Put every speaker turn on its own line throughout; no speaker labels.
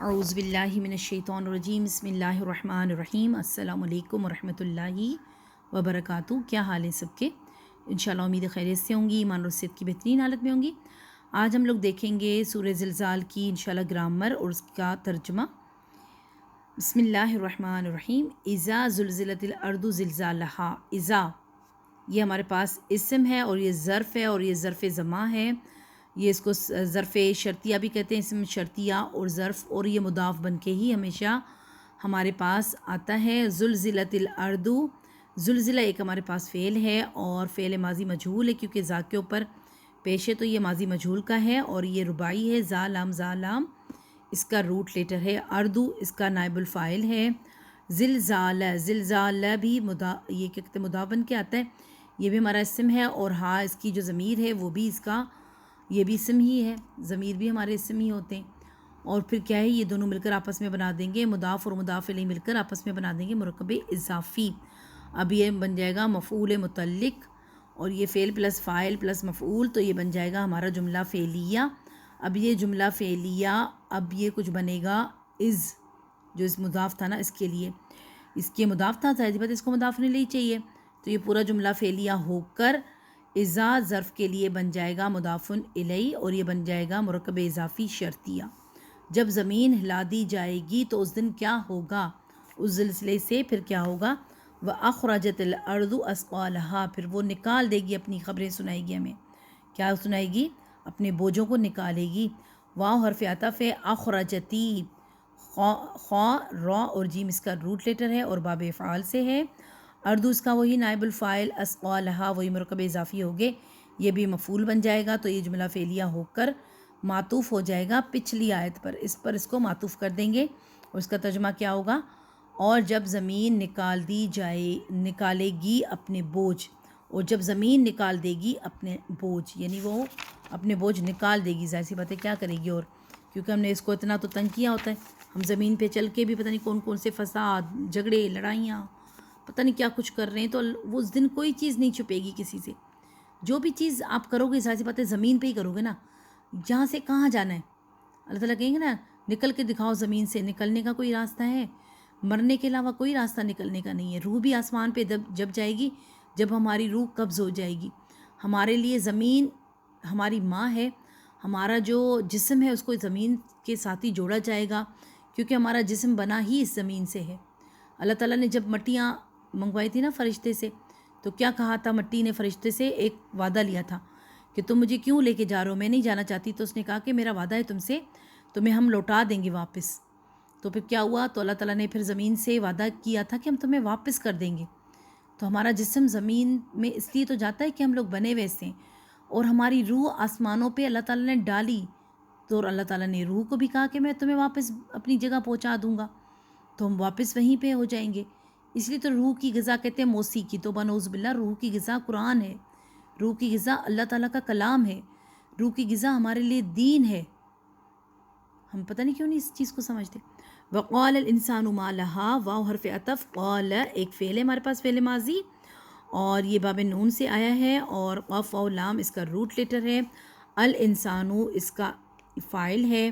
اعوذ باللہ من الشیطان الرجیم بسم اللہ الرحمن الرحیم السلام علیکم ورحمۃ اللہ وبرکاتہ۔ کیا حال ہے سب کے؟ انشاءاللہ امید خیریت سے ہوں گی، ایمان اور صحت کی بہترین حالت میں ہوں گی۔ آج ہم لوگ دیکھیں گے سورہ زلزال کی انشاءاللہ گرامر اور اس کا ترجمہ۔ بسم اللہ الرحمن الرحیم۔ اذا زلزلت الارض زلزالہا۔ اذا یہ ہمارے پاس اسم ہے اور یہ ظرف ہے اور یہ ظرف زماں ہے۔ یہ اس کو ظرف شرطیہ بھی کہتے ہیں، اسم شرطیہ اور ظرف، اور یہ مضاف بن کے ہی ہمیشہ ہمارے پاس آتا ہے۔ زلزلت الارض، زلزلہ ایک ہمارے پاس فعل ہے اور فعل ماضی مجہول ہے کیونکہ ذا کے اوپر پیش ہے تو یہ ماضی مجہول کا ہے، اور یہ رباعی ہے۔ ذا لام اس کا روٹ لیٹر ہے، اردو اس کا نائب الفاعل ہے۔ زلزال، زلزال بھی یہ کیا کہتے ہیں مضاف بن کے آتا ہے، یہ بھی ہمارا اسم ہے، اور ہاں اس کی جو ضمیر ہے وہ بھی اس کا یہ بھی اسم ہی ہے، ضمیر بھی ہمارے اسم ہی ہوتے ہیں۔ اور پھر کیا ہے، یہ دونوں مل کر آپس میں بنا دیں گے، مضاف اور مضاف الیہ مل کر آپس میں بنا دیں گے مرکب اضافی۔ اب یہ بن جائے گا مفعول متعلق، اور یہ فعل پلس فاعل پلس مفعول، تو یہ بن جائے گا ہمارا جملہ فعلیہ۔ اب یہ جملہ فعلیہ اب یہ کچھ بنے گا از، جو اس مضاف تھا نا اس کے لیے، اس کے مضاف تھا، ظاہر بات اس کو مضاف نہیں چاہیے، تو یہ پورا جملہ فعلیہ ہو کر اذا ظرف کے لیے بن جائے گا مضاف الیہ، اور یہ بن جائے گا مرکب اضافی شرطیہ۔ جب زمین ہلا دی جائے گی تو اس دن کیا ہوگا، اس زلزلے سے پھر کیا ہوگا، وَأَخْرَجَتِ الْأَرْضُ أَثْقَالَهَا، پھر وہ نکال دے گی اپنی خبریں سنائے گی ہمیں، کیا سنائے گی، اپنے بوجھوں کو نکالے گی۔ واو حرف عطف ہے، اخرجتی، خا را اور جیم اس کا روٹ لیٹر ہے اور باب افعال سے ہے۔ اردو اس کا وہی نائب الفاعل، اسقالہا وہی مرکب اضافی ہوگے، یہ بھی مفعول بن جائے گا، تو یہ جملہ فعلیہ ہو کر معطوف ہو جائے گا پچھلی آیت پر، اس کو معطوف کر دیں گے، اور اس کا ترجمہ کیا ہوگا، اور جب زمین نکالے گی اپنے بوجھ، اور جب زمین نکال دے گی اپنے بوجھ، یعنی وہ اپنے بوجھ نکال دے گی، ظاہر سی بات ہے کیا کرے گی، اور کیونکہ ہم نے اس کو اتنا تو تنگ کیا ہوتا ہے، ہم زمین پہ چل کے بھی پتہ نہیں کون کون سے فساد، جھگڑے، لڑائیاں، پتہ نہیں کیا کچھ کر رہے ہیں، تو وہ اس دن کوئی چیز نہیں چھپے گی کسی سے، جو بھی چیز آپ کرو گے ظاہر سی بات ہے زمین پہ ہی کرو گے نا، جہاں سے کہاں جانا ہے، اللہ تعالیٰ کہیں گے نا نکل کے دکھاؤ زمین سے، نکلنے کا کوئی راستہ ہے، مرنے کے علاوہ کوئی راستہ نکلنے کا نہیں ہے۔ روح بھی آسمان پہ جب جائے گی، جب ہماری روح قبض ہو جائے گی، ہمارے لیے زمین ہماری ماں ہے، ہمارا جو جسم ہے اس کو زمین کے ساتھ ہی جوڑا جائے گا، کیونکہ ہمارا جسم بنا ہی اس زمین سے ہے۔ اللہ تعالیٰ نے جب مٹیاں منگوائی تھی نا فرشتے سے، تو کیا کہا تھا، مٹی نے فرشتے سے ایک وعدہ لیا تھا کہ تم مجھے کیوں لے کے جا رہے ہو، میں نہیں جانا چاہتی، تو اس نے کہا کہ میرا وعدہ ہے تم سے، تمہیں ہم لوٹا دیں گے واپس۔ تو پھر کیا ہوا، تو اللہ تعالیٰ نے پھر زمین سے وعدہ کیا تھا کہ ہم تمہیں واپس کر دیں گے۔ تو ہمارا جسم زمین میں اس لیے تو جاتا ہے کہ ہم لوگ بنے ویسے ہیں، اور ہماری روح آسمانوں پہ اللہ تعالیٰ نے ڈالی، تو اللہ تعالیٰ نے روح کو بھی کہا کہ میں تمہیں واپس اپنی جگہ پہنچا دوں گا، تو ہم واپس وہیں پہ ہو جائیں گے۔ اس لیے تو روح کی غذا کہتے ہیں موسیقی، تو بنعوذ باللہ، روح کی غذا قرآن ہے، روح کی غذا اللہ تعالیٰ کا کلام ہے، روح کی غذا ہمارے لیے دین ہے۔ ہم پتہ نہیں کیوں نہیں اس چیز کو سمجھتے۔ وقال الانسان ما لها، واو حرف عطف، قال ایک فعل ہے ہمارے پاس، فعل ماضی، اور یہ باب نون سے آیا ہے، اور قاف واو لام اس کا روٹ لیٹر ہے، الانسان اس کا فاعل ہے،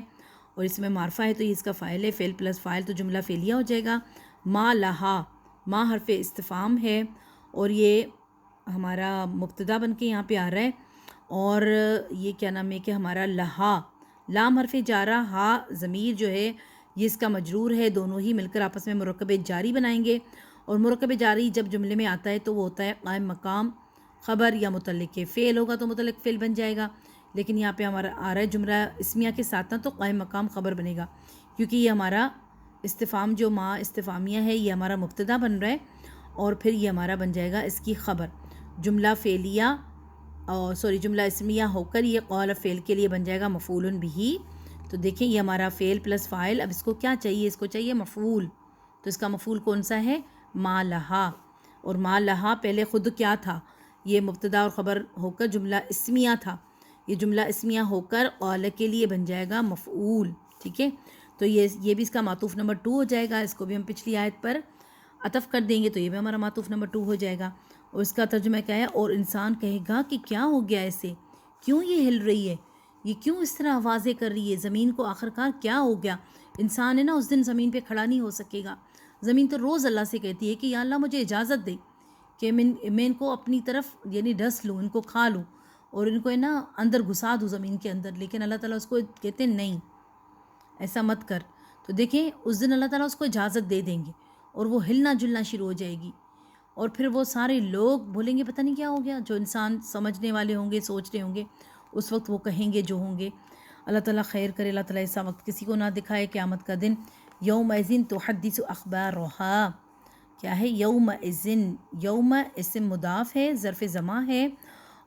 اور اس میں معرفہ ہے تو یہ اس کا فاعل ہے، فعل پلس فاعل تو جملہ فعلیہ ہو جائے گا۔ ما لہا، ما حرف استفہام ہے، اور یہ ہمارا مبتدا بن کے یہاں پہ آ رہا ہے، اور یہ کیا نام ہے کہ ہمارا لہا، لام حرف جارہ، ہا ضمیر جو ہے یہ اس کا مجرور ہے، دونوں ہی مل کر آپس میں مرکب جاری بنائیں گے، اور مرکب جاری جب جملے میں آتا ہے تو وہ ہوتا ہے قائم مقام خبر یا متعلق فعل ہوگا تو متعلق فعل بن جائے گا، لیکن یہاں پہ ہمارا آ رہا ہے جملہ اسمیہ کے ساتھ نا، تو قائم مقام خبر بنے گا، کیونکہ یہ ہمارا استفہام جو ما استفہامیہ ہے یہ ہمارا مبتدا بن رہا ہے، اور پھر یہ ہمارا بن جائے گا اس کی خبر، جملہ فعلیہ جملہ اسمیہ ہو کر یہ قول فعل کے لیے بن جائے گا مفعول بہ۔ تو دیکھیں یہ ہمارا فعل پلس فاعل، اب اس کو کیا چاہیے، اس کو چاہیے مفعول، تو اس کا مفعول کون سا ہے، ما لہا، اور ما لہا پہلے خود کیا تھا، یہ مبتدا اور خبر ہو کر جملہ اسمیہ تھا، یہ جملہ اسمیہ ہو کر قول کے لیے بن جائے گا مفعول، ٹھیک ہے، تو یہ بھی اس کا معطوف نمبر 2 ہو جائے گا، اس کو بھی ہم پچھلی آیت پر عطف کر دیں گے تو یہ بھی ہمارا معطوف نمبر 2 ہو جائے گا، اور اس کا ترجمہ کیا ہے، اور انسان کہے گا کہ کیا ہو گیا ایسے، کیوں یہ ہل رہی ہے، یہ کیوں اس طرح آوازیں کر رہی ہے؟ زمین کو آخرکار کیا ہو گیا؟ انسان ہے نا اس دن زمین پہ کھڑا نہیں ہو سکے گا. زمین تو روز اللہ سے کہتی ہے کہ یا اللہ مجھے اجازت دے کہ میں ان کو اپنی طرف یعنی ڈس لوں، ان کو کھا لوں اور ان کو ہے نا اندر گھسا دوں زمین کے اندر. لیکن اللہ تعالیٰ اس کو کہتے ہیں نہیں، ایسا مت کر. تو دیکھیں اس دن اللہ تعالیٰ اس کو اجازت دے دیں گے اور وہ ہلنا جلنا شروع ہو جائے گی. اور پھر وہ سارے لوگ بولیں گے پتہ نہیں کیا ہو گیا. جو انسان سمجھنے والے ہوں گے، سوچ رہے ہوں گے، اس وقت وہ کہیں گے جو ہوں گے. اللہ تعالیٰ خیر کرے، اللہ تعالیٰ ایسا وقت کسی کو نہ دکھائے قیامت کا دن. یوم اذن تحدث اخبارها، کیا ہے یوم اذن؟ یوم اسم مضاف ہے، ظرف زماں ہے،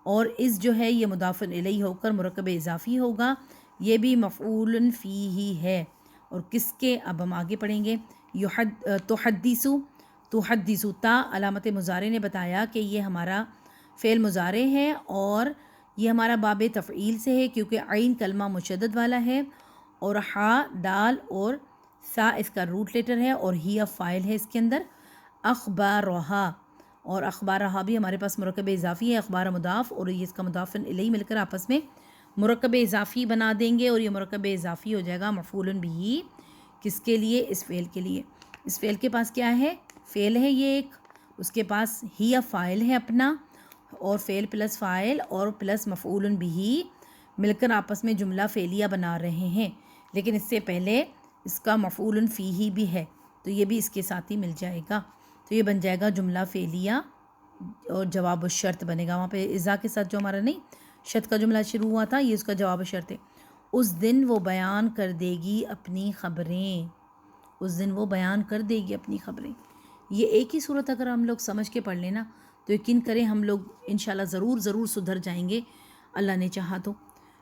اور اس جو ہے یہ مضاف الیہ ہو کر مرکب اضافی ہوگا. یہ بھی مفعول فیہ ہے. اور کس کے؟ اب ہم آگے پڑھیں گے. تحدث تا علامت مضارع نے بتایا کہ یہ ہمارا فعل مضارع ہے اور یہ ہمارا باب تفعیل سے ہے کیونکہ عین کلمہ مشدد والا ہے اور ہا دال اور سا اس کا روٹ لیٹر ہے اور ہی فاعل ہے اس کے اندر. اخبارہا، اور اخبارہا بھی ہمارے پاس مرکب اضافی ہے. اخبار مضاف اور یہ اس کا مضاف الیہ مل کر آپس میں مرکب اضافی بنا دیں گے اور یہ مرکب اضافی ہو جائے گا مفعول بھی. کس کے لیے؟ اس فعل کے لیے. اس فعل کے پاس کیا ہے؟ فعل ہے یہ ایک، اس کے پاس ہی فاعل ہے اپنا، اور فعل پلس فاعل اور پلس مفعول بھی مل کر آپس میں جملہ فعلیہ بنا رہے ہیں. لیکن اس سے پہلے اس کا مفعول فیہ بھی ہے تو یہ بھی اس کے ساتھ ہی مل جائے گا. تو یہ بن جائے گا جملہ فعلیہ اور جواب الشرط بنے گا. وہاں پہ اذا کے ساتھ جو ہمارا نہیں شرط کا جملہ شروع ہوا تھا، یہ اس کا جواب الشرط ہے. اس دن وہ بیان کر دے گی اپنی خبریں. اس دن وہ بیان کر دے گی اپنی خبریں. یہ ایک ہی صورت اگر ہم لوگ سمجھ کے پڑھ لینا تو یقین کریں ہم لوگ انشاءاللہ ضرور سدھر جائیں گے اللہ نے چاہا تو.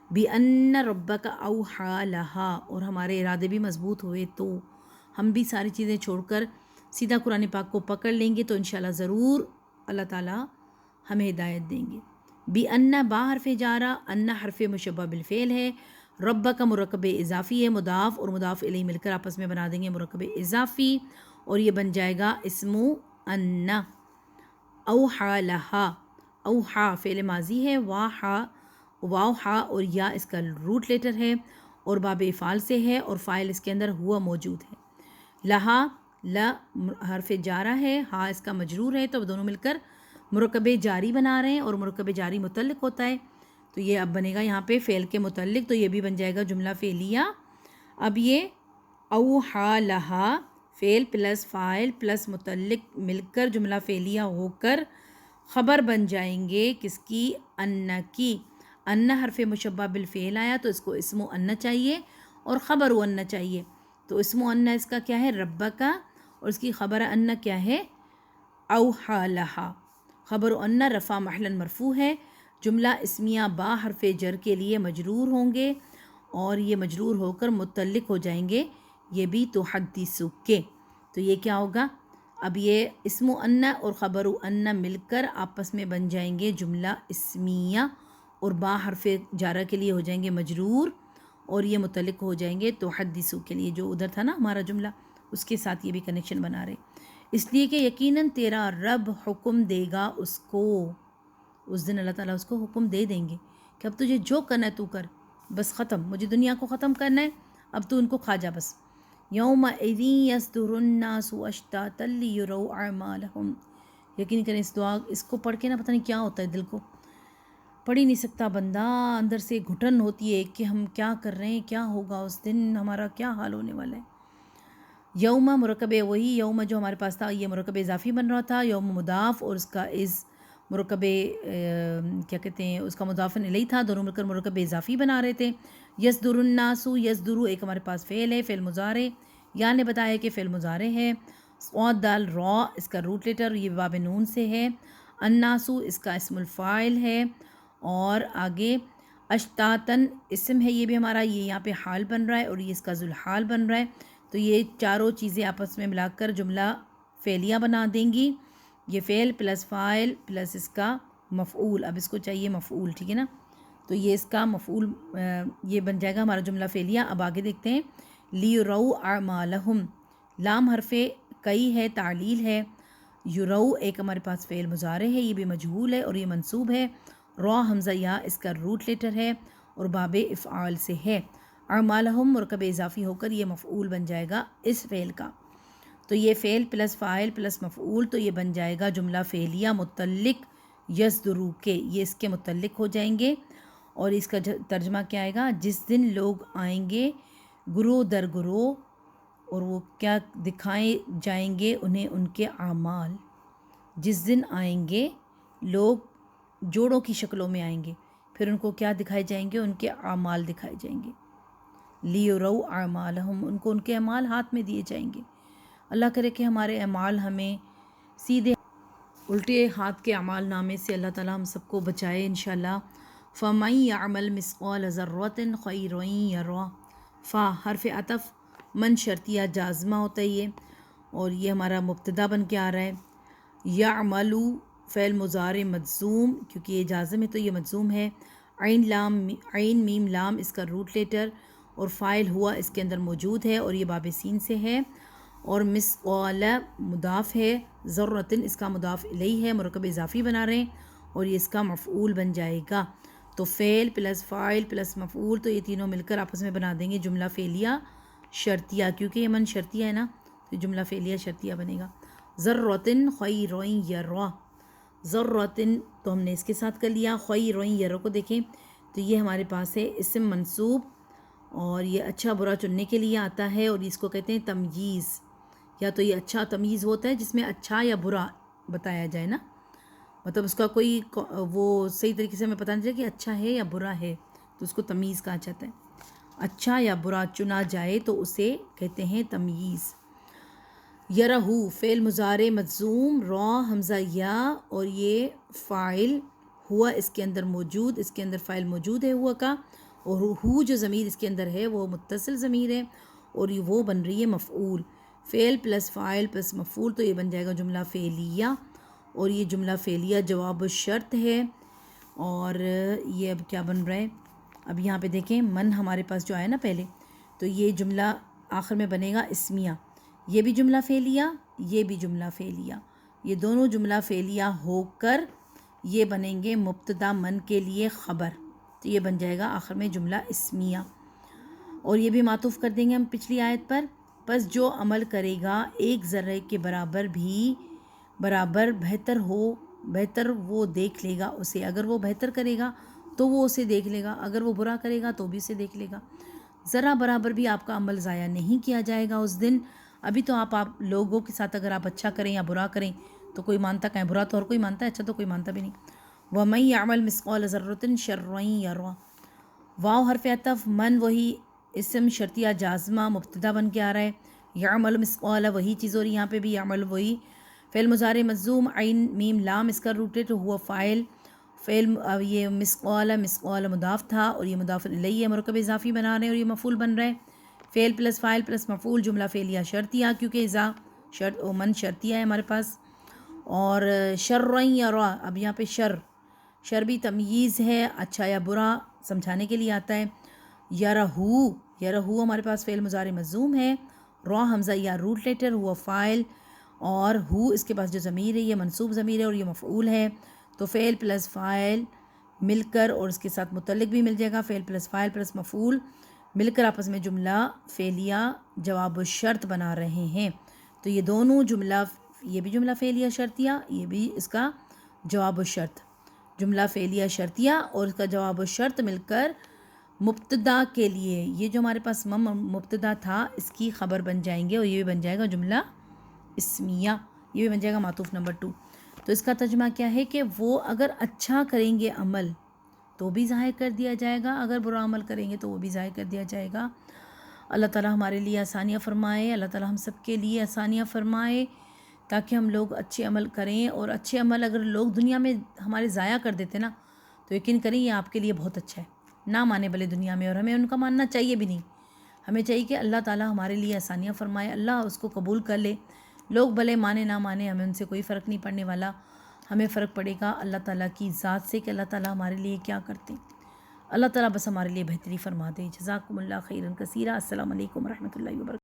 بِأَنَّ رَبَّكَ أَوْحَىٰ لَهَا، اور ہمارے ارادے بھی مضبوط ہوئے تو ہم بھی ساری چیزیں چھوڑ کر سیدھا قرآن پاک کو پکڑ لیں گے تو انشاءاللہ ضرور اللہ تعالیٰ ہمیں ہدایت دیں گے. بِأَنَّ با حرف جارہ، ان حرف مشبہ بالفعل ہے، رب کا مرکب اضافی ہے، مضاف اور مضاف الیہ مل کر آپس میں بنا دیں گے مرکب اضافی اور یہ بن جائے گا اسم ان. اوحا لہا، اوحا فعل ماضی ہے، واو ہا اور یا اس کا روٹ لیٹر ہے اور باب افعال سے ہے اور فاعل اس کے اندر ہوا موجود ہے. لہا ل حرف جارہ ہے، ہا اس کا مجرور ہے، تو دونوں مل کر مرکب جاری بنا رہے ہیں اور مرکب جاری متعلق ہوتا ہے. تو یہ اب بنے گا یہاں پہ فعل کے متعلق، تو یہ بھی بن جائے گا جملہ فعلیہ. اب یہ اوحا لہا فعل پلس فاعل پلس متعلق مل کر جملہ فعلیہ ہو کر خبر بن جائیں گے کس کی؟ ان کی. ان حرف مشبہ بالفعل آیا تو اس کو اسم ان چاہیے اور خبر ان چاہیے. تو اسم ان اس کا کیا ہے؟ رب کا، اور اس کی خبر ان کیا ہے؟ اوحا لہا. خبر ان رفع محلا مرفوع ہے. جملہ اسمیہ با حرف جر کے لیے مجرور ہوں گے اور یہ مجرور ہو کر متعلق ہو جائیں گے یہ بھی تحدث کے. تو یہ کیا ہوگا؟ اب یہ اسم ان اور خبر ان مل کر آپس میں بن جائیں گے جملہ اسمیہ اور با حرف جارہ کے لیے ہو جائیں گے مجرور اور یہ متعلق ہو جائیں گے تحدث کے لیے. جو ادھر تھا نا ہمارا جملہ اس کے ساتھ یہ بھی کنیکشن بنا رہے، اس لیے کہ یقیناً تیرا رب حکم دے گا اس کو. اس دن اللہ تعالیٰ اس کو حکم دے دیں گے کہ اب تجھے جو کرنا ہے تو کر، بس ختم، مجھے دنیا کو ختم کرنا ہے، اب تو ان کو کھا جا بس. یومئذ یصدر الناس اشتاتا لیروا اعمالهم. یقین کریں اس دعا اس کو پڑھ کے نا پتہ نہیں کیا ہوتا ہے، دل کو پڑھ ہی نہیں سکتا بندہ، اندر سے گھٹن ہوتی ہے کہ ہم کیا کر رہے ہیں، کیا ہوگا اس دن، ہمارا کیا حال ہونے والا ہے. یوم مرکب وہی یوم جو ہمارے پاس تھا یہ مرکب اضافی بن رہا تھا، یوم مضاف اور اس کا از مرکب کیا کہتے ہیں اس کا مضاف الیہ تھا، دونوں مل کر مرکب اضافی بنا رہے تھے. یصدر الناس، یصدر ایک ہمارے پاس فعل ہے، فعل مضارع، یا نے بتایا کہ فعل مضارع ہے. صاد دال را اس کا روٹ لیٹر یہ باب نون سے ہے. الناس اس کا اسم الفاعل ہے اور آگے اشتاتن اسم ہے، یہ بھی ہمارا یہ یہاں پہ حال بن رہا ہے اور یہ اس کا ذوالحال بن رہا ہے. تو یہ چاروں چیزیں آپس میں ملا کر جملہ فعلیہ بنا دیں گی. یہ فعل پلس فاعل پلس اس کا مفعول، اب اس کو چاہیے مفعول، ٹھیک ہے نا، تو یہ اس کا مفعول یہ بن جائے گا ہمارا جملہ فعلیہ. اب آگے دیکھتے ہیں. لیروا اعمالہم، لام حرف کئی ہے، تعلیل ہے. یرو ایک ہمارے پاس فعل مضارع ہے، یہ بھی مجہول ہے اور یہ منصوب ہے. را حمزہ یا اس کا روٹ لیٹر ہے اور باب افعال سے ہے۔ اعمالہم مرکب اضافی ہو کر یہ مفعول بن جائے گا اس فعل کا، تو یہ فعل پلس فاعل پلس مفعول، تو یہ بن جائے گا جملہ فعلیہ متعلق یصدرو کے، یہ اس کے متعلق ہو جائیں گے۔ اور اس کا ترجمہ کیا آئے گا؟ جس دن لوگ آئیں گے گروہ در گروہ، اور وہ کیا دکھائے جائیں گے انہیں ان کے اعمال۔ جس دن آئیں گے لوگ جوڑوں کی شکلوں میں آئیں گے، پھر ان کو کیا دکھائے جائیں گے؟ ان کے اعمال دکھائے جائیں گے۔ لیروا اعمالہم، ان کو ان کے اعمال ہاتھ میں دیے جائیں گے۔ اللہ کرے کہ ہمارے اعمال ہمیں سیدھے الٹے ہاتھ کے اعمال نامے سے اللہ تعالیٰ ہم سب کو بچائے انشاءاللہ۔ فَمَن يَعْمَلْ مِثْقَالَ ذَرَّةٍ خَيْرًا يَرَهُ، فا حرف عطف، من شرطیہ جازمہ ہوتا ہے یہ، اور یہ ہمارا مبتدا بن کے آ رہا ہے۔ یعملو فعل مضارع مجزوم، کیونکہ یہ جازم ہے تو یہ مجزوم ہے۔ عین میم لام اس کا روٹ لیٹر، اور فاعل ہوا اس کے اندر موجود ہے، اور یہ باب سین سے ہے، اور مثقال مضاف ہے، ذرۃ اس کا مضاف الیہ ہے، مرکب اضافی بنا رہے ہیں، اور یہ اس کا مفعول بن جائے گا۔ تو فعل پلس فاعل پلس مفعول، تو یہ تینوں مل کر آپس میں بنا دیں گے جملہ فعلیہ شرطیہ، کیونکہ یہ من شرطیہ ہے نا، تو جملہ فعلیہ شرطیہ بنے گا۔ ذرۃ خیرا یرا، ذرۃ تو ہم نے اس کے ساتھ کر لیا، خیرا یرا کو دیکھیں تو یہ ہمارے پاس ہے اسم منصوب، اور یہ اچھا برا چننے کے لیے آتا ہے، اور اس کو کہتے ہیں تمییز، یا تو یہ اچھا تمییز ہوتا ہے جس میں اچھا یا برا بتایا جائے نا، مطلب اس کا کوئی وہ صحیح طریقے سے ہمیں پتہ نہیں چلے کہ اچھا ہے یا برا ہے، تو اس کو تمییز کہا جاتا ہے۔ اچھا یا برا چنا جائے تو اسے کہتے ہیں تمییز۔ یرہو فعل مضارع مجزوم، را حمزہ یا، اور یہ فاعل ہوا اس کے اندر موجود، اس کے اندر فاعل موجود ہے ہوا کا، اور ہو جو ضمیر اس کے اندر ہے وہ متصل ضمیر ہے، اور یہ وہ بن رہی ہے مفعول۔ فعل پلس فاعل پلس مفعول، تو یہ بن جائے گا جملہ فعلیہ، اور یہ جملہ فعلیہ جواب الشرط ہے۔ اور یہ اب کیا بن رہا ہے؟ اب یہاں پہ دیکھیں من ہمارے پاس جو آیا نا پہلے، تو یہ جملہ آخر میں بنے گا اسمیہ، یہ بھی جملہ فعلیہ، یہ بھی جملہ فعلیہ، یہ دونوں جملہ فعلیہ ہو کر یہ بنیں گے مبتدا من کے لیے خبر، تو یہ بن جائے گا آخر میں جملہ اسمیہ۔ اور یہ بھی معطوف کر دیں گے ہم پچھلی آیت پر، پس جو عمل کرے گا ایک ذرے کے برابر بھی برابر بہتر ہو، بہتر وہ دیکھ لے گا اسے، اگر وہ بہتر کرے گا تو وہ اسے دیکھ لے گا، اگر وہ برا کرے گا تو بھی اسے دیکھ لے گا۔ ذرا برابر بھی آپ کا عمل ضائع نہیں کیا جائے گا اس دن۔ ابھی تو آپ لوگوں کے ساتھ اگر آپ اچھا کریں یا برا کریں تو کوئی مانتا کہیں، برا تو ہر کوئی مانتا ہے، اچھا تو کوئی مانتا بھی نہیں۔ وَمَن يَعْمَلْ مِثْقَالَ ذَرَّةٍ شَرًّا يَرَهُ، واو حرف عطف، من وہی اسم شرطیہ جازمہ مبتدا بن کے آ رہا ہے، یعمل مثقال وہی چیز، اور یہاں پہ بھی یعمل وہی فعل مضارع مجزوم، عین میم لام اس کا روٹیٹ ہوا فاعل، فعل یہ مسقال مضاف تھا، اور یہ مضاف الیہ ہے، مرکب اضافی بنا رہے ہیں، اور یہ مفعول بن رہا ہے۔ فعل پلس فاعل پلس مفعول جملہ فعلیہ شرطیہ، کیونکہ اذا شرط و من شرطیہ ہے ہمارے پاس۔ اور شرًا یرا، اب یہاں پہ شر بھی تمییز ہے، اچھا یا برا سمجھانے کے لیے آتا ہے۔ یرہو ہمارے پاس فعل مضارع مجزوم ہے، را حمزہ یا روٹ لیٹر ہوا فاعل، اور ہو اس کے پاس جو ضمیر ہے یہ منصوب ضمیر ہے، اور یہ مفعول ہے، تو فعل پلس فاعل مل کر، اور اس کے ساتھ متعلق بھی مل جائے گا، فعل پلس فاعل پلس مفعول مل کر آپس میں جملہ فعلیہ جواب الشرط بنا رہے ہیں۔ تو یہ دونوں جملہ، یہ بھی جملہ فعلیہ شرطیہ، یہ بھی اس کا جواب الشرط، جملہ فعلیہ شرطیہ اور اس کا جواب الشرط مل کر مبتدا کے لیے، یہ جو ہمارے پاس مبتدا تھا اس کی خبر بن جائیں گے، اور یہ بھی بن جائے گا جملہ اسمیہ، یہ بھی بن جائے گا معطوف نمبر 2۔ تو اس کا ترجمہ کیا ہے کہ وہ اگر اچھا کریں گے عمل تو بھی ظاہر کر دیا جائے گا، اگر برا عمل کریں گے تو وہ بھی ظاہر کر دیا جائے گا۔ اللہ تعالیٰ ہمارے لیے آسانیاں فرمائے، اللہ تعالیٰ ہم سب کے لیے آسانیاں فرمائے، تاکہ ہم لوگ اچھے عمل کریں، اور اچھے عمل اگر لوگ دنیا میں ہمارے ضائع کر دیتے نا تو یقین کریں یہ آپ کے لیے بہت اچھا ہے، نہ مانے بھلے دنیا میں، اور ہمیں ان کا ماننا چاہیے بھی نہیں، ہمیں چاہیے کہ اللہ تعالیٰ ہمارے لیے آسانیاں فرمائے، اللہ اس کو قبول کر لے، لوگ بھلے مانے نہ مانے، ہمیں ان سے کوئی فرق نہیں پڑنے والا، ہمیں فرق پڑے گا اللہ تعالیٰ کی ذات سے کہ اللہ تعالیٰ ہمارے لیے کیا کرتے ہیں۔ اللہ تعالیٰ بس ہمارے لیے بہتری فرما دے۔ جزاکم اللہ خیرا کثیرا۔ السلام علیکم ورحمۃ اللہ وبرکاتہ۔